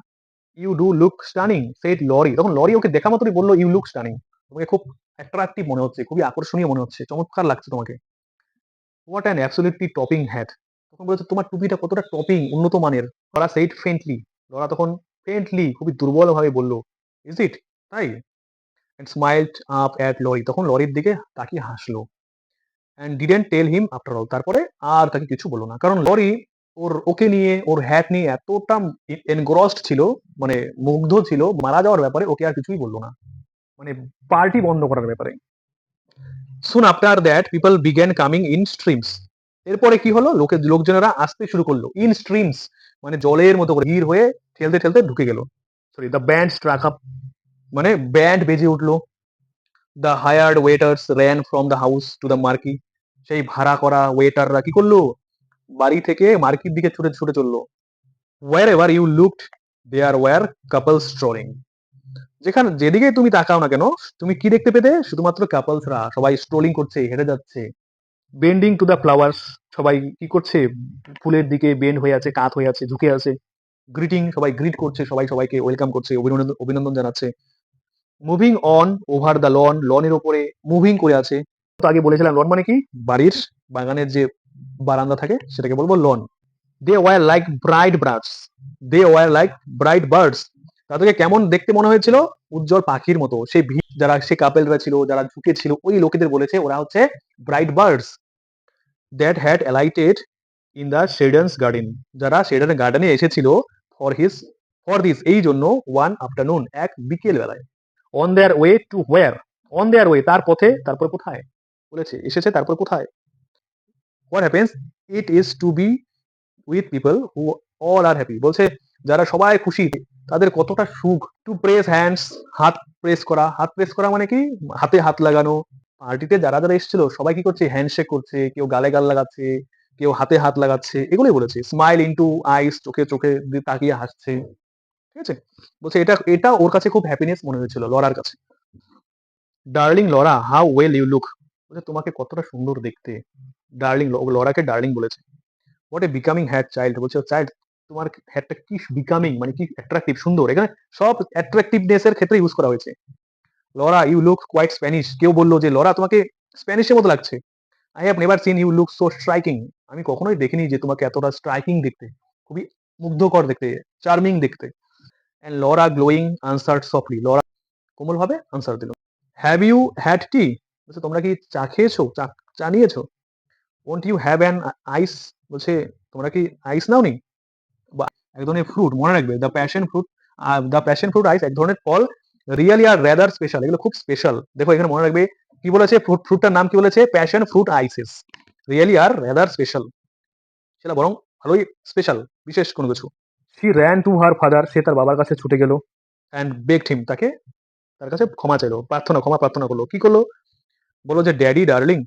You do look stunning said Laurie. তখন লরি ওকে দেখা মাত্রই বললো, ইউ লুক স্টানিং, তোমাকে খুব অ্যাট্রাকটিভ মনে হচ্ছে, খুবই আকর্ষণীয় মনে হচ্ছে, চমৎকার লাগছে তোমাকে। What an absolutely topping hat. তখন বলেছে তোমার টুপিটা কতটা টপিং, উন্নত মানের। লরা সেইড ফেন্টলি, লরা তখন ফেন্টলি খুবই দুর্বল ভাবে বললো, ইজ ইট, তাই? And smiled up at Laurie, তখন লরির দিকে তাকিয়ে হাসলো। And didn't tell him after all, তারপরে আর তাকে কিছু বললো না, কারণ লরি ওকে নিয়ে, ওর হ্যাট নিয়ে এতটা এনগ্রসড ছিল, মানে মুগ্ধ ছিল মারা যাওয়ার ব্যাপারে, ওকে আর কিছুই বললো না, মানে পার্টি বন্ধ করার ব্যাপারে। Soon after that people began coming in streams. এরপরে কি হলো? লোকজনেরা আসতে শুরু করলো ইন স্ট্রিমস, মানে জলের মতো করে ভিড় হয়ে ঠেলতে ঠেলতে ঢুকে গেল। Sorry, the band struck up, মানে ব্যান্ড বেজে উঠলো। The hired waiters ran from the house to the marquee. সেই ভাড়া করা ওয়েটাররা কি করলো? বাড়ি থেকে মার্কির দিকে ছুটে ছুটে চললো। Wherever you looked there were couples strolling. যেখানে যেদিকে তুমি তাকাও না কেন, তুমি কি দেখতে পেতে? শুধুমাত্র কাপলসরা সবাই স্ট্রোলিং করছে, হেঁটে যাচ্ছে। বেন্ডিং টু দ্য ফ্লাওয়ার্স, সবাই কি করছে? ফুলের দিকে বেন্ড হয়ে আছে, কাত হয়ে আছে, ঝুঁকে আছে। গ্রিটিং, সবাই গ্রিট করছে, সবাই সবাইকে ওয়েলকাম করছে, অভিনন্দন জানাচ্ছে। Moving on over the lawn, লনের ওপরে মুভিং করে আছে। তো আগে বলেছিলাম লন মানে কি? বাড়ির বাগানের যে বারান্দা থাকে সেটাকে বলবো lawn. They were like bright birds, তাদেরকে কেমন দেখতে মনে হয়েছিল? উজ্জ্বল পাখির মতো। সেই যারা সে কাপেলরা ছিল, যারা ঝুঁকে ছিল, ওই লোকেদের বলেছে ওরা হচ্ছে bright birds that had alighted in the Sheridans' garden, যারা শেডন গার্ডেনে এসেছিল ফর দিস, এই জন্য, ওয়ান আফটারনুন, এক বিকেল বেলায়। On their way to where, on their way তার পথে, তারপর কোথায় বলেছে এসেছে, তারপর কোথায়? What happens it is to be with people who all are happy, বলছে যারা সবাই খুশি তাদের কতটা সুখ। টু প্রেস হ্যান্ডস, হাত প্রেস করা, হাত প্রেস করা মানে কি? হাতে হাত লাগানো। পার্টিতে যারা যারা এসেছিল সবাই কি করছে? হ্যান্ডশেক করছে, কেউ গালে গাল লাগাচ্ছে, কেউ হাতে হাত লাগাচ্ছে, এগুলোই বলেছে। স্মাইল ইনটু আইস, চোখে চোখে তাকিয়ে হাসছে, ঠিক আছে? বলছে এটা এটা ওর কাছে খুব হ্যাপিনেস মনে হয়েছিল লরার কাছে। Darling Laura, how well you look, বলছে তোমাকে কতটা সুন্দর দেখতে। ডার্লিং, লরাকে ডার্লিং বলেছে। What a becoming hat child, বলছে চাইল্ড তোমার হ্যাডটা কি বিকামিং, মানে কি অ্যাট্রাকটিভ, সুন্দর। এখানে সব অ্যাট্রাকটিভনেস এর ক্ষেত্রে ইউজ করা হয়েছে। Laura you look quite Spanish, কেউ বললো যে লরা তোমাকে স্প্যানিশের মতো লাগছে। I have never seen you look so striking, আমি কখনোই দেখিনি যে তোমাকে এতটা স্ট্রাইকিং দেখতে, খুবই মুগ্ধকর দেখতে, চার্মিং দেখতে। And Laura glowing answered softly, Laura কোমল ভাবে আনসার দিল। হ্যাভ ইউ হ্যাড টি, বলছে তোমরা কি চা খেয়েছো, চা চা নিয়েছো? ওন্ট ইউ হ্যাভ অ্যান আইস, বলছে তোমরা কি আইস নাওনি? বা এক ধরনের ফ্রুট, মনে রাখবে দ্য প্যাশন ফ্রুট আইস এক ধরনের ফল, রিয়েলি আর রেদার স্পেশাল, এগুলো খুব স্পেশাল। দেখো এখানে মনে রাখবে কি বলেছে, ফ্রুটটার নাম কি বলেছে, passion fruit ices, really are rather special, সেটা বরং ভালোই স্পেশাল, বিশেষ কোনো কিছু। She ran to her father, সে তার বাবার কাছে ছুটে গেল। অ্যান্ড বেগড হিম, তার কাছে ক্ষমা চাইলো, ক্ষমা প্রার্থনা করলো। কি করলো? বলো যে daddy darling,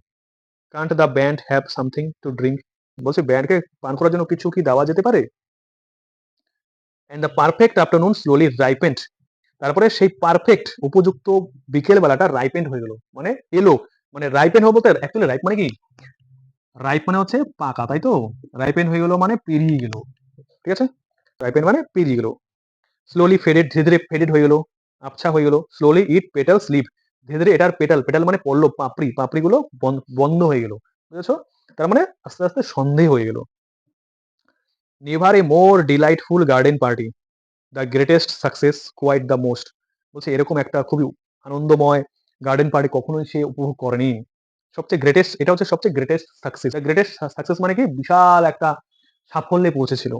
can't the band have something to drink, বলছে ব্যান্ডকে পান করার জন্য কিছু কি দেওয়া যেতে পারে? And the perfect afternoon slowly ripened, তারপরে সেই পারফেক্ট উপযুক্ত বিকেল বেলাটা রাইপেন্ড হয়ে গেল, মানে এলো, মানে রাইপেন্ড হবো, তার অ্যাকচুয়ালি রাইপ মানে কি, রাইপ মানে হচ্ছে পাকা, তাই তো? রাইপেন্ড হয়ে গেল মানে পেরিয়ে গেল, ঠিক আছে? রাইপেন্ড মানে পেরিয়ে গেল। স্লোলি ফেডেড, ধীরে ধীরে ফেডেড হয়ে গেল, আবছা হয়ে গেল। স্লোলি ইট পেটাল স্লিপ, ধীরে ধীরে এটার পেটাল, পেটাল মানে পড়লো, পাপড়িগুলো বন্ধ হয়ে গেল, বুঝেছো? তার মানে আস্তে আস্তে সন্ধে হয়ে গেল। Never a more delightful garden party, the greatest success quite the most, বলছে এরকম একটা খুবই আনন্দময় গার্ডেন পার্টি কখনোই সে উপভোগ করেনি। সবচেয়ে গ্রেটেস্ট, এটা হচ্ছে সবচেয়ে গ্রেটেস্ট সাকসেস। গ্রেটেস্ট সাকসেস মানে কি, বিশাল একটা সাফল্যে পৌঁছেছিল।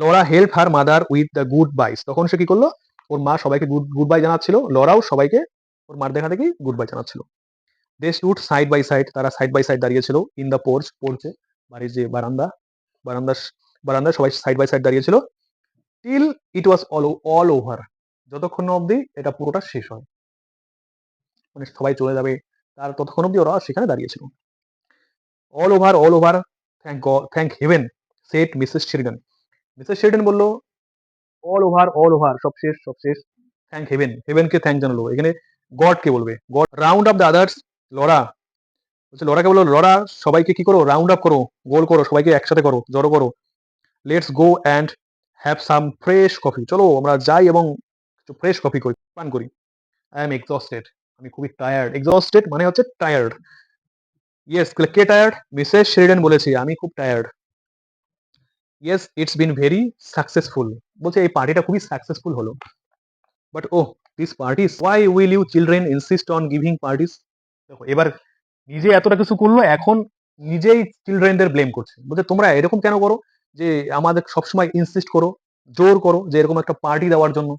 Laura help her mother with the goodbyes, তখন সে কি করলো, ওর মা সবাইকে গুড বাই জানাচ্ছিল, লরাও সবাইকে ওর মার দেখা দেখি গুড বাই জানাচ্ছিল। They stood side by side, তারা সাইড বাই সাইড দাঁড়িয়েছিল। ইন দ্য পোর্চ, পোর্চে বাড়ির যে বারান্দা, বারান্দা বারান্দায় সবাই সাইড বাই সাইড দাঁড়িয়েছিল। Till it was all over, যতক্ষণ না অবধি এটা পুরোটা শেষ হয়, মানে সবাই চলে যাবে, তার ততক্ষণ অবধি ওরা সেখানে দাঁড়িয়েছিল। All over, thank heaven, said Mrs Sheridan. Mrs Sheridan বললো অল ওভার, সব শেষ, সব শেষ। থ্যাংক হেভেন, হেভেনকে থ্যাংক জানালো, এখানে গড কে বলবে, god. Round up the others, Laura বলছে, লরাকে বললো, লরা সবাইকে কি করো, রাউন্ড আপ করো, গোল করো, সবাইকে একসাথে করো, জড়ো করো। Let's go and have some fresh coffee, চলো আমরা যাই এবং একটু ফ্রেশ কফি করি, পান করি। আই এম এক্সস্টেড, আমি খুবই টায়ার্ড। এক্সস্টেড মানে হচ্ছে টায়ার্ড। ইয়েস, কে টায়ার্ড? মিসেস শেরিডান বলেছি আমি খুব tired. Yes it's been very successful, বলছে এই পার্টিটা খুবই সাকসেসফুল হলো। But oh these parties, why will you children insist on giving parties, দেখো এবার নিজে এতটা কিছু করলো, এখন নিজেই চিলড্রেনদের ব্লেম করছে, বলছে তোমরা এরকম কেন করো, যে আমাদের সবসময় ইনসিস্ট করো, জোর করো যে এরকম একটা পার্টি দেওয়ার জন্য।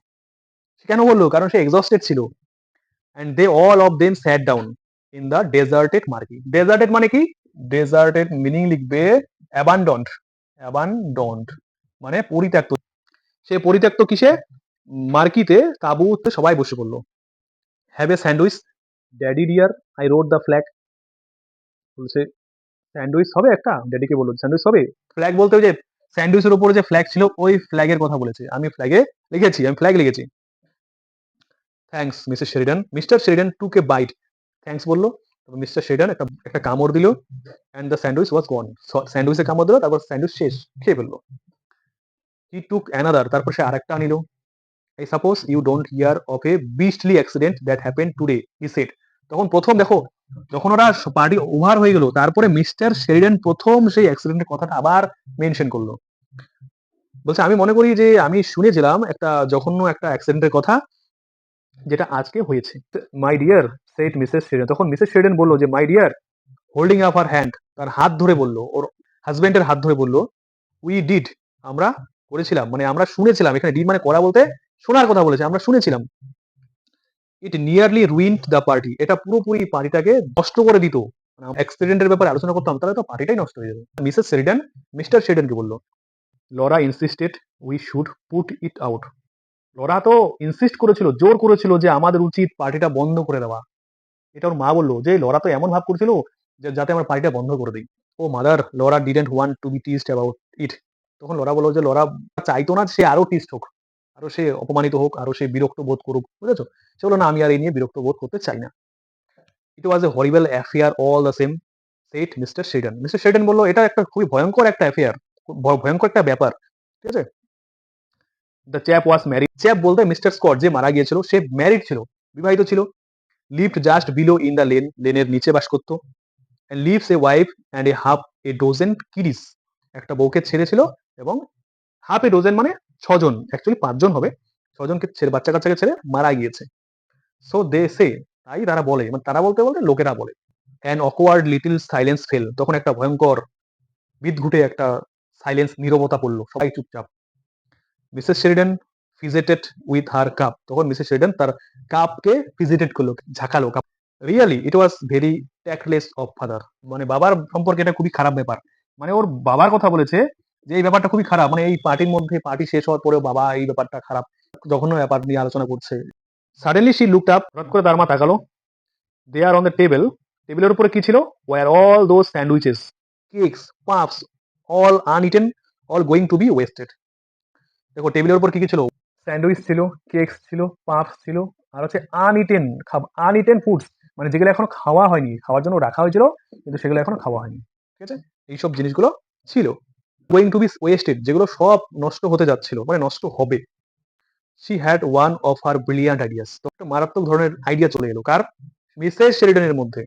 সে কেন বললো? কারণ সে এক্সস্টেড ছিল। And they all of them sat down in the deserted marquee. Deserted মানে কি? ডেজার্টেড মিনিং লিখবে অ্যাবান্ডন্ড, অ্যাবান্ডন্ড মানে পরিত্যক্ত। সে পরিত্যক্ত কিসে? মার্কিতে, তাঁবুতে সবাই বসে পড়লো। Have a sandwich daddy dear, I wrote the flag, বলছে স্যান্ডউইচ হবে একটা, ড্যাডিকে বললো স্যান্ডউইচ হবে। ফ্ল্যাগ বলতে ওই যে স্যান্ডউইচের উপরে যে ফ্ল্যাগ ছিল, ওই ফ্ল্যাগের কথা বলেছে, আমি ফ্ল্যাগে লিখেছি, আমি ফ্ল্যাগ লিখেছি। Thanks Mrs Sheridan, Mr Sheridan took a bite, thanks বললো, তারপর মিস্টার শেরিডান একটা একটা কামড় দিল। And the sandwich was gone, স্যান্ডউইচে কামড় দিল, তারপর স্যান্ডউইচ শেষ, খেয়ে ফেললো। হি টুক অ্যানাদার, তারপর সে আরেকটা নিল। I suppose you don't hear of a beastly accident that happened today, he said. তখন প্রথম দেখো, যখন ওরা পার্টি ওভার হয়ে গেল, তারপরে মিস্টার শেরিডান প্রথম সেই অ্যাক্সিডেন্টের কথাটা আবার মেনশন করলো। বলছে আমি মনে করি যে আমি শুনেছিলাম একটা জঘন্য একটা অ্যাক্সিডেন্টের কথা, যেটা আজকে হয়েছে। My dear said Mrs Sheridan, তখন মিসেস শেরিডান বললো যে my dear, holding up her hand, তার হাত ধরে বললো, ওর হাজবেন্ডের হাত ধরে বললো, উই ডিড, আমরা করেছিলাম, মানে আমরা শুনেছিলাম, এখানে ডিড মানে করা বলতে শোনার কথা বলেছে, আমরা শুনেছিলাম। ইট নিয়ারলি রুইন্ড দ্য পার্টি, এটা পুরোপুরি পার্টিটাকে নষ্ট করে দিত। অ্যাক্সিডেন্টের ব্যাপারে আলোচনা করতাম, তাহলে তো পার্টিটাই নষ্ট হয়ে যাবে। মিসেস শেরিডান মিস্টার শেরিডানকে বললো, Laura insisted we should put it out, Laura তো ইনসিস্ট করেছিল, জোর করেছিল যে আমাদের উচিত পার্টিটা বন্ধ করে দেওয়া। এটা ওর মা বললো যে লরা তো এমন ভাব করছিল যে যাতে আমরা পার্টিটা বন্ধ করে দিই। Oh mother, Laura didn't want to be teased about it, তখন লরা বললো যে লরা চাইতো না সে আরো টিজড হোক, আরো সে অপমানিত হোক, আরো সে বিরক্ত বোধ করুক, বুঝেছো? সে বললো না, আমি আর এই নিয়ে বিরক্ত বোধ করতে চাই না। It was a horrible affair all the same, said Mr Sheridan. Mr Sheridan বললো এটা একটা খুবই ভয়ঙ্কর একটা অ্যাফেয়ার, ভয়ঙ্কর একটা ব্যাপার, ঠিক আছে? The chap was married, chap বলতে মিস্টার স্কট যে মারা গিয়েছিল, সে ম্যারিড ছিল, বিবাহিত ছিল। Lived just below in the lane, লেনের নিচে বাস করতো। Leaves a wife and a half a dozen kiddies, একটা বউকে ছেড়েছিল এবং হাফ এ ডজন মানে 6 জন, অ্যাকচুয়ালি 5 জন হবে, 6 জনকে ছেড়ে, বাচ্চা কাচ্চাকে ছেড়ে মারা গিয়েছে। সো দে সে, তাই তারা বলে, মানে তারা বলতে বলতে লোকেরা বলে, an awkward little silence fail, তখন একটা ভয়ঙ্কর বিদঘুটে একটা সাইলেন্স, নীরবতা পড়লো, সবাই চুপচাপ। Mrs Sheridan fidgeted with her cup, তখন মিসেস শেরিডান তার কাপকে ফিজিটেড করলো, ঝাঁকালো cup. Really it was very tactless of father, মানে বাবার সম্পর্কে এটা খুবই খারাপ ব্যাপার। মানে ওর বাবার কথা বলেছে যে এই ব্যাপারটা খুবই খারাপ, মানে এই পার্টির মধ্যে, পার্টি শেষ হওয়ার পরেও বাবা এই ব্যাপারটা খারাপ, জঘন্য ব্যাপার নিয়ে আলোচনা করছে। সাডেনলি শি লুকড আপ, হঠাৎ করে তার মা তাকালো। দেয়ার অন দ্য টেবিল, টেবিলের উপরে কি ছিল? Were all those sandwiches, cakes, puffs, all uneaten, all going to be wasted. দেখো টেবিলের উপর কি কি ছিল? স্যান্ডউইচ ছিল, কেকস ছিল, পাফস ছিল, আর হচ্ছে আনইটেন, আনইটেন ফুডস, মানে যেগুলো এখনো খাওয়া হয়নি, খাওয়ার জন্য রাখা হয়েছিল কিন্তু সেগুলো এখনো খাওয়া হয়নি, ঠিক আছে, এইসব জিনিসগুলো ছিল। গোয়িং টু বি ওয়েস্টেড, যেগুলো সব নষ্ট হতে যাচ্ছিল, মানে নষ্ট হবে। She had one of her brilliant ideas, তো একটা মারাত্মক ধরনের আইডিয়া চলে এলো কার? মিসেস শেরিডানের মধ্যে।